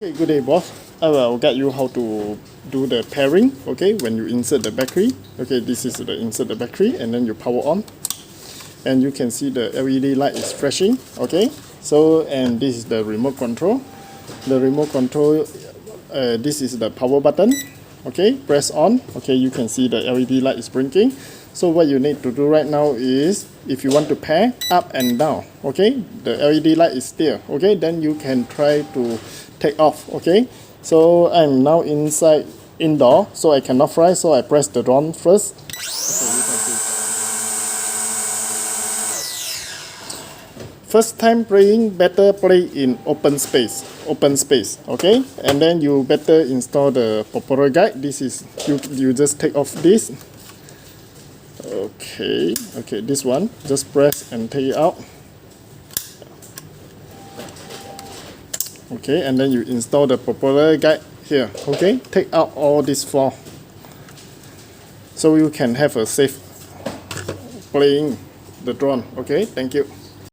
Okay, good day, boss. I will guide you how to do the pairing. Okay, when you insert the battery. Okay, this is the insert the battery, and then you power on, and you can see the LED light is flashing. Okay, so and this is the remote control. The remote control, this is the power button. Okay, press on. Okay, you can see the LED light is blinking. So what you need to do right now is, if you want to pair up and down, okay, the LED light is there. Okay, then you can try to take off. Okay, so I'm now indoor, so I cannot fly, so I press the drone first. Okay, you can see. First time playing, better play in open space. Okay, and then you better install the propeller guide. This is you just take off this. Okay, this one just press and take it out. Okay, and then you install the propeller guide here. Okay, take out all these four, so you can have a safe playing the drone. Okay, thank you.